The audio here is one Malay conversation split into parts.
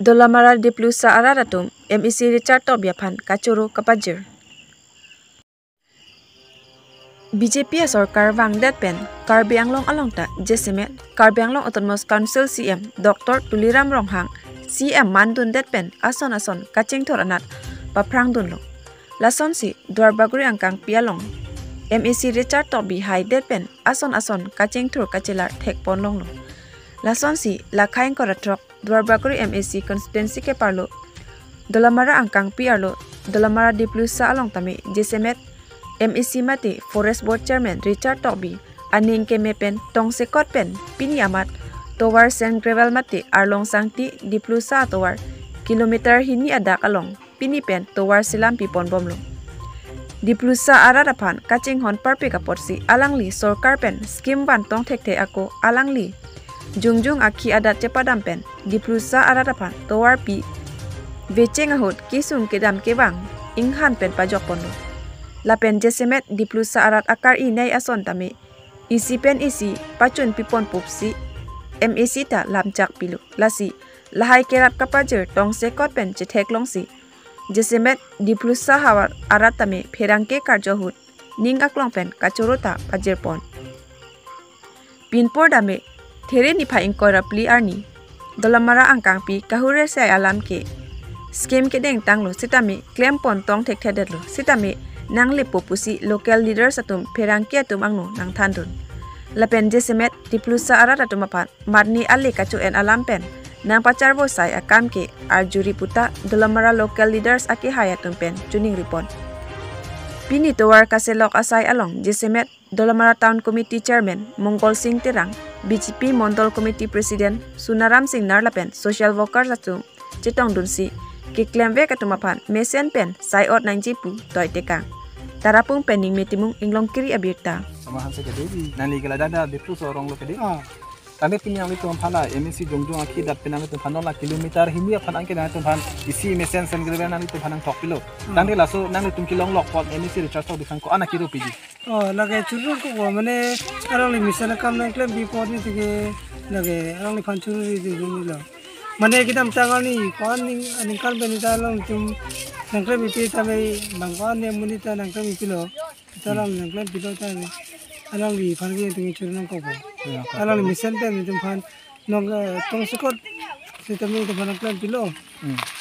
Dolamara de plusa araratum MEC Richard Tobiaphan kachuru kapajir. BJP सरकार वांगदेत पेन कार्बी आंगलों अलंगता जेसेमे कार्बी Anglong autonomous council CM Dr. Tuliram Ronghang CM mandun det pen ason kaching thoranat paprang dunlo lason si dwarbaguri angkang pialong MEC Richard Tobi hai det pen ason kaching thur kachilar thek ponlong lo lason si lakhaing koratrok dwarbaguri MEC constituency ke parlo dolamara angkang piarlo dolamara di plusa along tami jesemet MEC mati Forest Board Chairman Richard Tobi aning kemepen tong sekot pen piniamat towar Sen Gravel mati arlong sangti di plusa towar kilometer hini ada kalong pinipen towar silam pipon bomlo di plusa aradapan kaching hon parpe kaporsi alangli sorkar pen skim ban tong thekte ako alangli jungjung akhi adat cepadam pen di plusa aradapan towar pi vecheng ahut kisung kedam kebang inghan pen pajok ponlo lapen jesemet di plusa arat akar inay ason tami isi pen isi pacun pipon pupsi MEC ta lamjak pilu lasi lahai kerap kapajir tong sekot pen chethek longsi jesemet di plusa hawar arat tami pherangke karjohut ning aklong pen kachurota pajir pon pinpor dame there ni phaing korapli arni dolamara angkang pi kahure sai alam ke scheme ke deng tanglo sitami claim pon tong thek thedetlo sitami nang le popusi local leaders atum pherangke atum angno nang thandun lapen jesemet di plusa arat atum apat marni ale kachu en alam pen nang pacar bo sai akam ke arjuri puta dolamara local leaders aki hayatum pen tuning report pini towar kaselok asai along jesemet dolamara town committee chairman Mongol Singh Terang BJP Mondol committee president Sunaram Singh Narlapen social workers atum chitong dunsi ki klemve katumapan mesen pen sai ot nang jipu toy tekang tarapung pening metimung inglong kiri abirta samahan se kedi nani gala dada de plus orang lo kedi tane pinyang itu phala MEC jongjong akhi dat penang itu phanola kilometer himi phan angke na itu phan isi mesen sen grebe nang itu phanang thokpilo tangde laso nang itu kilong lok pot MEC Richard Tobi khan ko ana kiro piji lage churur ko mane arang li mission kam nang klem bi pot ni tige lage arang li phan churur ri ni lo mane kidam tangani kon ning kal beni talong tum nangkle bipi tame bangwan ne munita nangkle bipi lo talang nangkle bipi tame alang li phan gi tingi churun ko bo alang li mission pen tum phan nong tong sikot se tame to phan nangkle bipi lo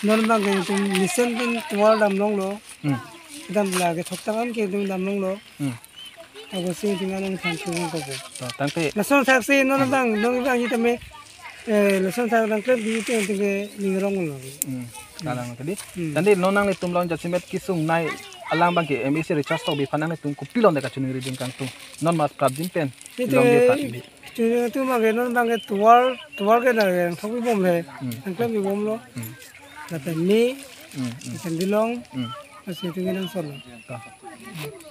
non bang ge tum mission pen tuwal dam long lo dam la ge thok tangan ke tum dam long lo ago se tinga nang phan churun ko bo tangte nason taxi non bang hi tame nason taxi nangkle bipi tinge ningrong lo kalang kedi tandi nonang le tumlong jasimet kisung nai alang bang ke MEC Richard Tobi phanang le tum kupilon de kachuni riding kang tu non mas prabjim pen long de phatli tu ma ge non bang ke tuwal ke na ge thobi bom le angkle bi bom lo la pen ni pen dilong ase tingi nang solo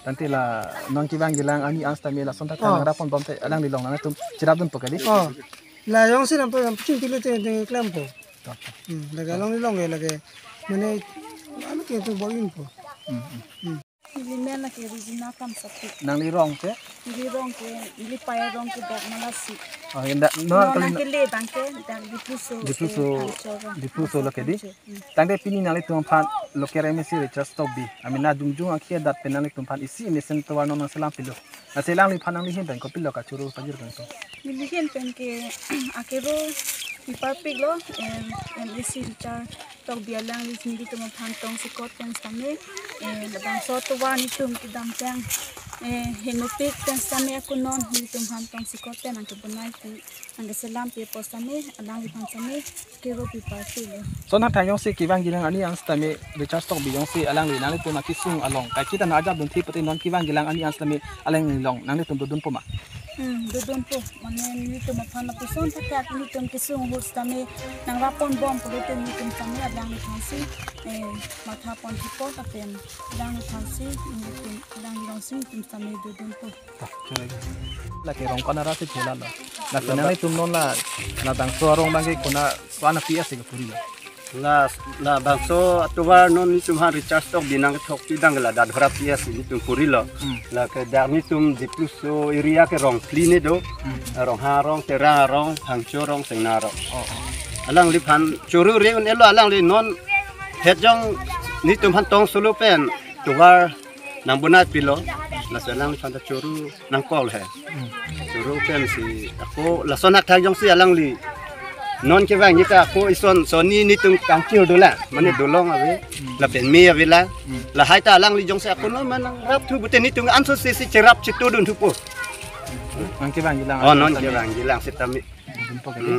tanti la non ki bang gilang ani angsta me la sonta kang rapon bom te alang dilong nang tum cirabdun pokedi la yong sin am pam pin tile te klem po lagi long ni long lagi mana anu ke tu bawa info ini mana ke regional kam sakit nang lirong te lirong ke ili payah rong ke dak malasi oh inda no nang ke le bangke dak dipuso lo kedi tangde pini nang le tum phan lokere MEC Richard Tobi amina jungjung akhia dat penang le tum phan isi mesen to warno nang selang pilo na selang li phanang li hin ben ko pilo ka churu pajir kan to ili hin pen ke akero Iparpig lo MEC Richard Tobi alang li hindi to mapantong si Cotton same labang soto wani tum kidam tang henopik tan same ako non hindi tum hantong si Cotton ang kibunay ti ang selam pi postame alang li same kero Iparpig lo so na tayong si kibang gilang ani ang stame Richard Tobi yung si alang li nang le tum makisung along kay kita na ajab dun ti pati non kibang gilang ani ang stame alang long nang le tum dudun po ma dudun po manen nito mapana puson takat nito kisung host kami nang rapon bom pulutin nito kami adang itansi mathapon tipo tapen adang itansi nito adang langsing nito kami dudun po la ke rong kana rase chela la la kana tum non la dang so rong bang ke kuna wana pia se puri la bangso atuwa non ni tumha Richard Tobi binang thok ti dang la dad harap yes ni tum puri lo la ke dar ni tum di plus so area ke rong clean do rong ha rong tera rong hangcho rong sengna rong alang li phan churu re un elo alang li non hejong ni tum han tong sulu pen tuwar nang bunat pilo la salang li phan ta churu nang kol he churu pen si ako la sonak thang jong si alang li non ke wang kita ako ison soni ni tum kang kil dola mane dolong ave la pen mi ave la hai ta alang li jong si ako no manang rap tu buten ni tum anso si cerap citu dun tu po Ang kibang gilang. oh non ke wang gilang sitami Jumpa ka di.